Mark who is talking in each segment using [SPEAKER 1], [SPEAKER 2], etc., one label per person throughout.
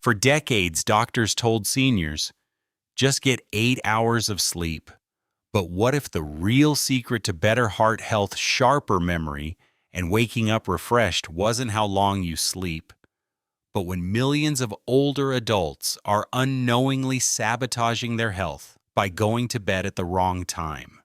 [SPEAKER 1] For decades, doctors told seniors, just get 8 hours of sleep. But what if the real secret to better heart health, sharper memory, and waking up refreshed wasn't how long you sleep, but when millions of older adults are unknowingly sabotaging their health by going to bed at the wrong time?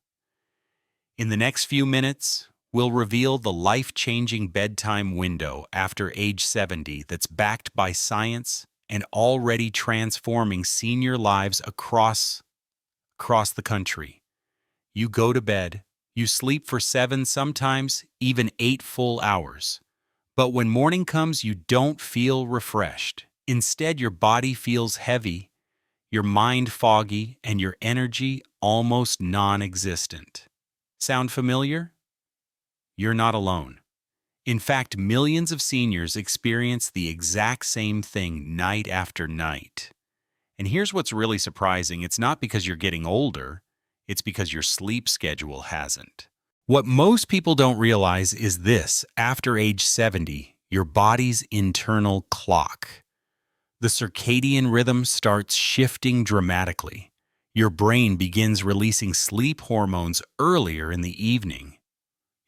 [SPEAKER 1] In the next few minutes, we'll reveal the life-changing bedtime window after age 70 that's backed by science and already transforming senior lives across the country. You go to bed, you sleep for 7, sometimes even 8 full hours. But when morning comes, you don't feel refreshed. Instead, your body feels heavy, your mind foggy, and your energy almost non-existent. Sound familiar? You're not alone. In fact, millions of seniors experience the exact same thing night after night. And here's what's really surprising. It's not because you're getting older, it's because your sleep schedule hasn't. What most people don't realize is this: after age 70, your body's internal clock, the circadian rhythm, starts shifting dramatically. Your brain begins releasing sleep hormones earlier in the evening.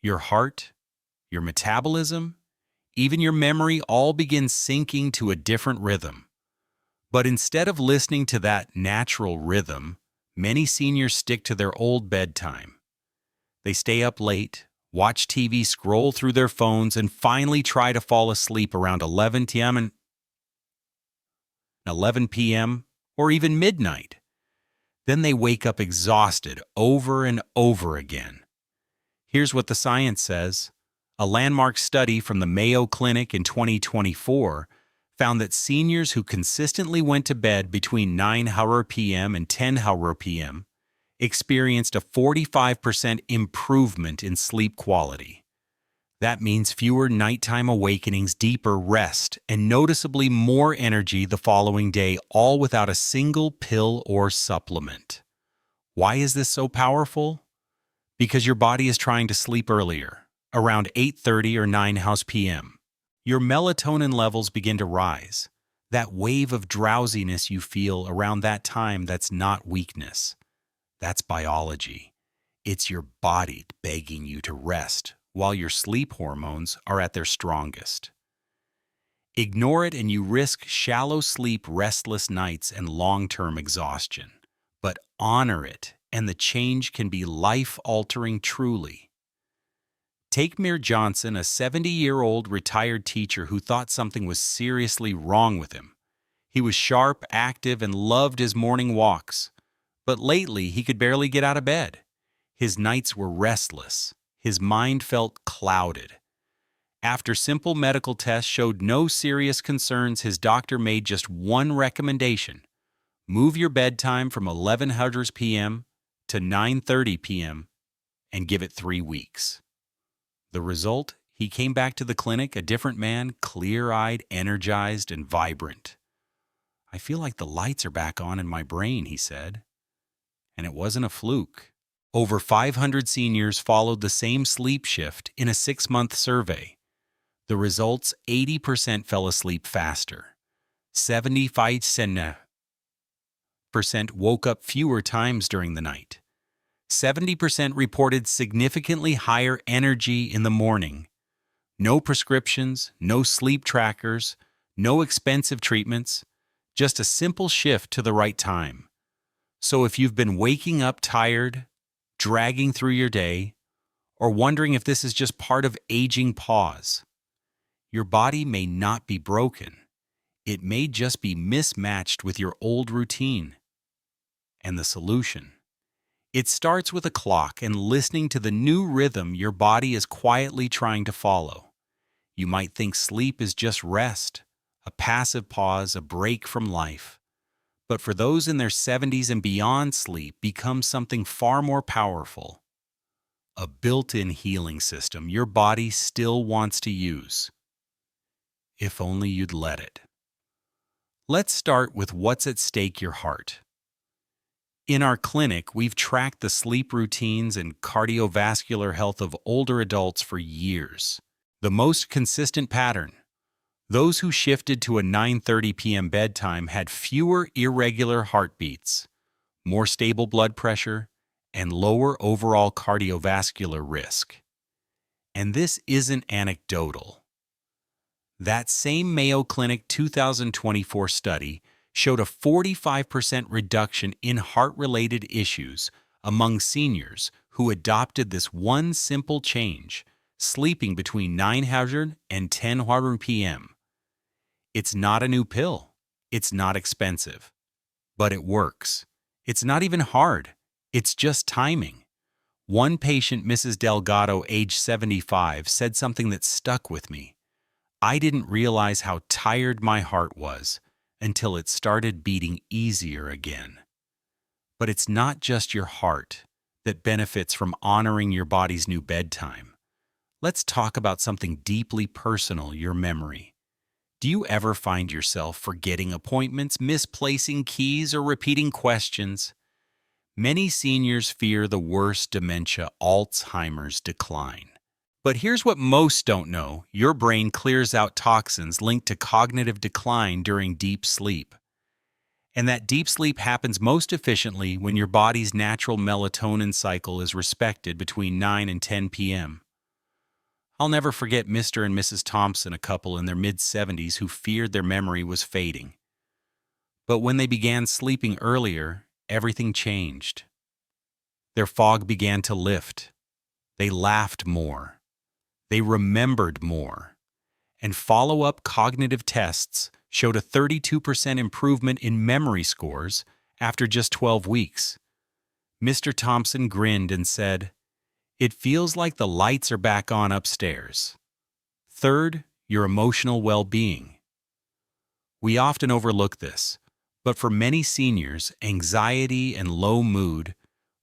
[SPEAKER 1] Your heart, your metabolism, even your memory all begin syncing to a different rhythm. But instead of listening to that natural rhythm, many seniors stick to their old bedtime. They stay up late, watch TV, scroll through their phones, and finally try to fall asleep around 11 p.m. or even midnight. Then they wake up exhausted over and over again. Here's what the science says. A landmark study from the Mayo Clinic in 2024 found that seniors who consistently went to bed between 9 p.m. and 10 p.m. experienced a 45% improvement in sleep quality. That means fewer nighttime awakenings, deeper rest, and noticeably more energy the following day, all without a single pill or supplement. Why is this so powerful? Because your body is trying to sleep earlier, around 8:30 or 9 p.m. Your melatonin levels begin to rise. That wave of drowsiness you feel around that time, that's not weakness. That's biology. It's your body begging you to rest while your sleep hormones are at their strongest. Ignore it and you risk shallow sleep, restless nights, and long-term exhaustion. But honor it, and the change can be life-altering truly. Take Mir Johnson, a 70-year-old retired teacher who thought something was seriously wrong with him. He was sharp, active, and loved his morning walks. But lately, he could barely get out of bed. His nights were restless. His mind felt clouded. After simple medical tests showed no serious concerns, his doctor made just one recommendation: move your bedtime from 11:00 p.m. to 9:30 p.m. and give it 3 weeks. The result? He came back to the clinic a different man, clear-eyed, energized, and vibrant. "I feel like the lights are back on in my brain," he said. And it wasn't a fluke. Over 500 seniors followed the same sleep shift in a 6-month survey. The results: 80% fell asleep faster. 75% woke up fewer times during the night. 70% reported significantly higher energy in the morning. No prescriptions, no sleep trackers, no expensive treatments, just a simple shift to the right time. So if you've been waking up tired, dragging through your day, or wondering if this is just part of aging, pause. Your body may not be broken. It may just be mismatched with your old routine. And the solution? It starts with a clock and listening to the new rhythm your body is quietly trying to follow. You might think sleep is just rest, a passive pause, a break from life. But for those in their 70s and beyond, sleep becomes something far more powerful. A built-in healing system your body still wants to use. If only you'd let it. Let's start with what's at stake: your heart. In our clinic, we've tracked the sleep routines and cardiovascular health of older adults for years. The most consistent pattern: Those who shifted to a 9:30 p.m. bedtime had fewer irregular heartbeats, more stable blood pressure, and lower overall cardiovascular risk. And this isn't anecdotal. That same Mayo Clinic 2024 study showed a 45% reduction in heart-related issues among seniors who adopted this one simple change, sleeping between 9:00 and 10:00 p.m. It's not a new pill. It's not expensive. But it works. It's not even hard. It's just timing. One patient, Mrs. Delgado, age 75, said something that stuck with me. I didn't realize how tired my heart was until it started beating easier again. But it's not just your heart that benefits from honoring your body's new bedtime. Let's talk about something deeply personal, your memory. Do you ever find yourself forgetting appointments, misplacing keys, or repeating questions? Many seniors fear the worst dementia, Alzheimer's decline. But here's what most don't know. Your brain clears out toxins linked to cognitive decline during deep sleep. And that deep sleep happens most efficiently when your body's natural melatonin cycle is respected between 9 and 10 p.m. I'll never forget Mr. and Mrs. Thompson, a couple in their mid-70s who feared their memory was fading. But when they began sleeping earlier, everything changed. Their fog began to lift. They laughed more. They remembered more. And follow-up cognitive tests showed a 32% improvement in memory scores after just 12 weeks. Mr. Thompson grinned and said, "It feels like the lights are back on upstairs." Third, your emotional well-being. We often overlook this, but for many seniors, anxiety and low mood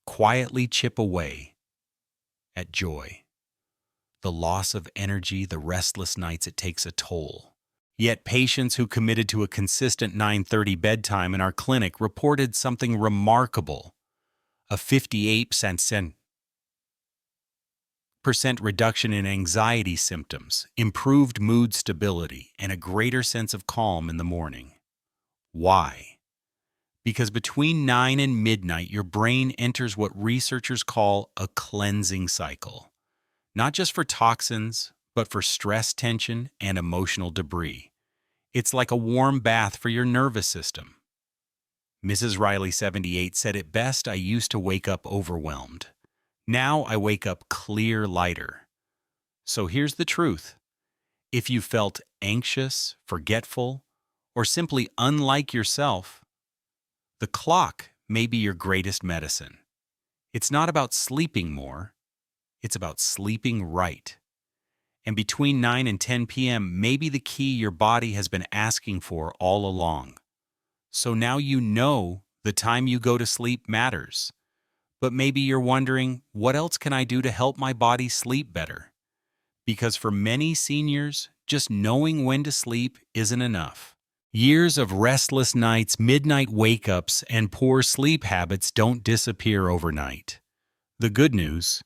[SPEAKER 1] quietly chip away at joy. The loss of energy, the restless nights, it takes a toll. Yet patients who committed to a consistent 9:30 bedtime in our clinic reported something remarkable: a 58% reduction in anxiety symptoms, improved mood stability, and a greater sense of calm in the morning. Why? Because between 9 and midnight, your brain enters what researchers call a cleansing cycle. Not just for toxins, but for stress, tension, and emotional debris. It's like a warm bath for your nervous system. Mrs. Riley, 78, said it best: "I used to wake up overwhelmed. Now I wake up clear, lighter." So here's the truth. If you felt anxious, forgetful, or simply unlike yourself, the clock may be your greatest medicine. It's not about sleeping more. It's about sleeping right. And between 9 and 10 p.m. may be the key your body has been asking for all along. So now you know the time you go to sleep matters. But maybe you're wondering, what else can I do to help my body sleep better? Because for many seniors, just knowing when to sleep isn't enough. Years of restless nights, midnight wake-ups, and poor sleep habits don't disappear overnight. The good news: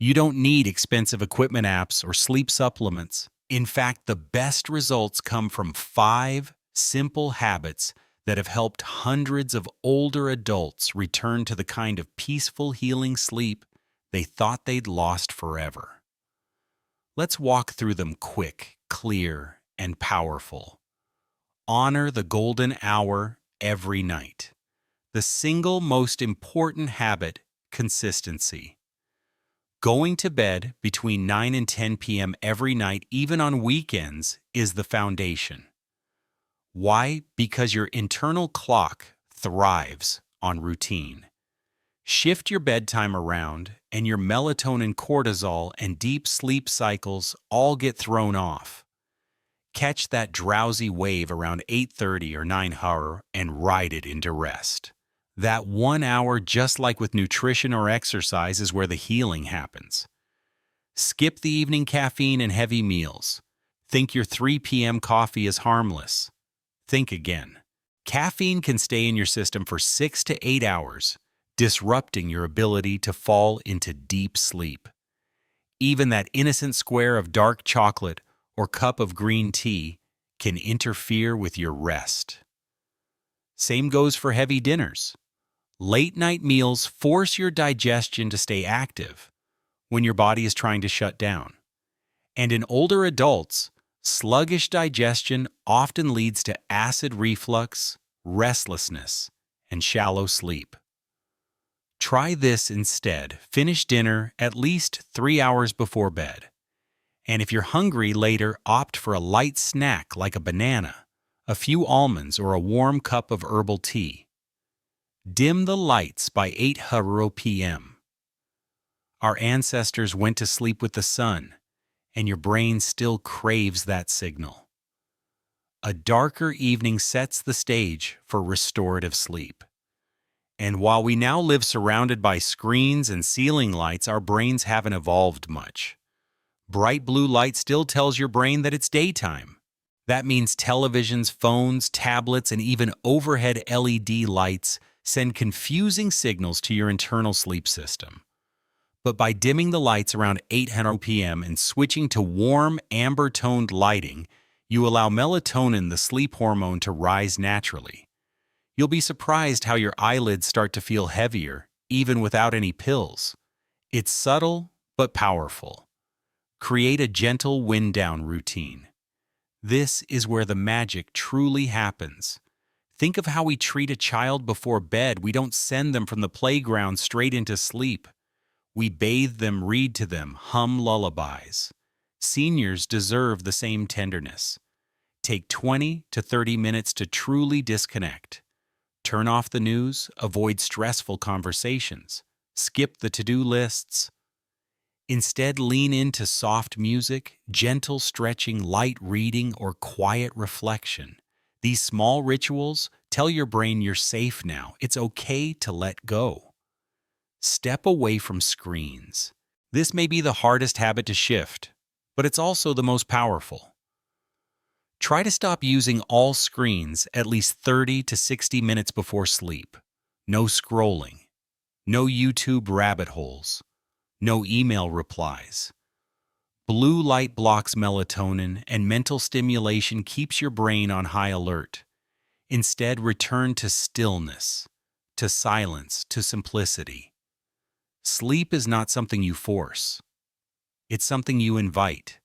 [SPEAKER 1] you don't need expensive equipment, apps, or sleep supplements. In fact, the best results come from 5 simple habits that have helped hundreds of older adults return to the kind of peaceful, healing sleep they thought they'd lost forever. Let's walk through them quick, clear, and powerful. Honor the golden hour every night. The single most important habit: consistency. Going to bed between 9 and 10 p.m. every night, even on weekends, is the foundation. Why? Because your internal clock thrives on routine. Shift your bedtime around, and your melatonin, cortisol, and deep sleep cycles all get thrown off. Catch that drowsy wave around 8:30 or 9 and ride it into rest. That 1 hour, just like with nutrition or exercise, is where the healing happens. Skip the evening caffeine and heavy meals. Think your 3 p.m. coffee is harmless. Think again. Caffeine can stay in your system for 6 to 8 hours, disrupting your ability to fall into deep sleep. Even that innocent square of dark chocolate or cup of green tea can interfere with your rest. Same goes for heavy dinners. Late-night meals force your digestion to stay active when your body is trying to shut down. And in older adults, sluggish digestion often leads to acid reflux, restlessness, and shallow sleep. Try this instead. Finish dinner at least 3 hours before bed. And if you're hungry later, opt for a light snack like a banana, a few almonds, or a warm cup of herbal tea. Dim the lights by 8 p.m. Our ancestors went to sleep with the sun, and your brain still craves that signal. A darker evening sets the stage for restorative sleep. And while we now live surrounded by screens and ceiling lights, our brains haven't evolved much. Bright blue light still tells your brain that it's daytime. That means televisions, phones, tablets, and even overhead LED lights send confusing signals to your internal sleep system. But by dimming the lights around 8 p.m. and switching to warm, amber-toned lighting, you allow melatonin, the sleep hormone, to rise naturally. You'll be surprised how your eyelids start to feel heavier, even without any pills. It's subtle, but powerful. Create a gentle wind-down routine. This is where the magic truly happens. Think of how we treat a child before bed. We don't send them from the playground straight into sleep. We bathe them, read to them, hum lullabies. Seniors deserve the same tenderness. Take 20 to 30 minutes to truly disconnect. Turn off the news, avoid stressful conversations, skip the to-do lists. Instead, lean into soft music, gentle stretching, light reading, or quiet reflection. These small rituals tell your brain you're safe now. It's okay to let go. Step away from screens. This may be the hardest habit to shift, but it's also the most powerful. Try to stop using all screens at least 30 to 60 minutes before sleep. No scrolling. No YouTube rabbit holes. No email replies. Blue light blocks melatonin, and mental stimulation keeps your brain on high alert. Instead, return to stillness, to silence, to simplicity. Sleep is not something you force. It's something you invite.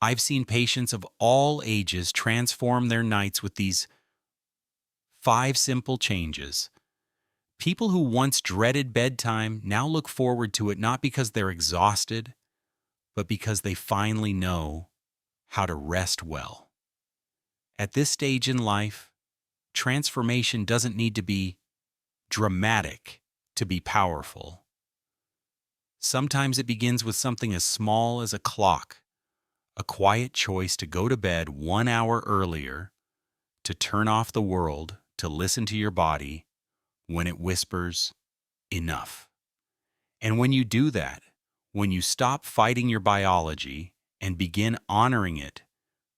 [SPEAKER 1] I've seen patients of all ages transform their nights with these 5 simple changes. People who once dreaded bedtime now look forward to it not because they're exhausted, but because they finally know how to rest well. At this stage in life, transformation doesn't need to be dramatic to be powerful. Sometimes it begins with something as small as a clock, a quiet choice to go to bed 1 hour earlier, to turn off the world, to listen to your body when it whispers, enough. And when you do that, when you stop fighting your biology and begin honoring it,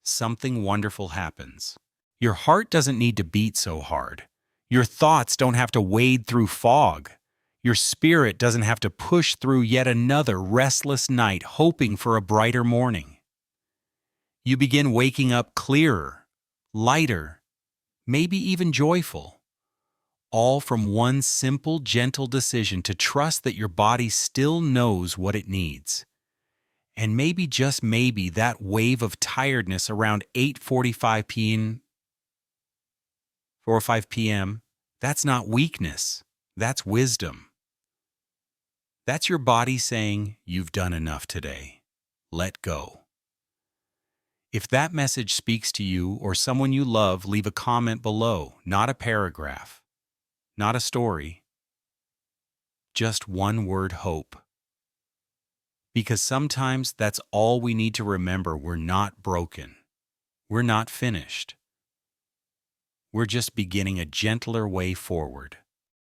[SPEAKER 1] something wonderful happens. Your heart doesn't need to beat so hard. Your thoughts don't have to wade through fog. Your spirit doesn't have to push through yet another restless night hoping for a brighter morning. You begin waking up clearer, lighter, maybe even joyful. All from one simple, gentle decision to trust that your body still knows what it needs. And maybe, just maybe, that wave of tiredness around 8:45 p.m., 4 or 5 p.m., that's not weakness, that's wisdom. That's your body saying, you've done enough today. Let go. If that message speaks to you or someone you love, leave a comment below, not a paragraph. Not a story, just one word: hope. Because sometimes that's all we need to remember. We're not broken. We're not finished. We're just beginning a gentler way forward.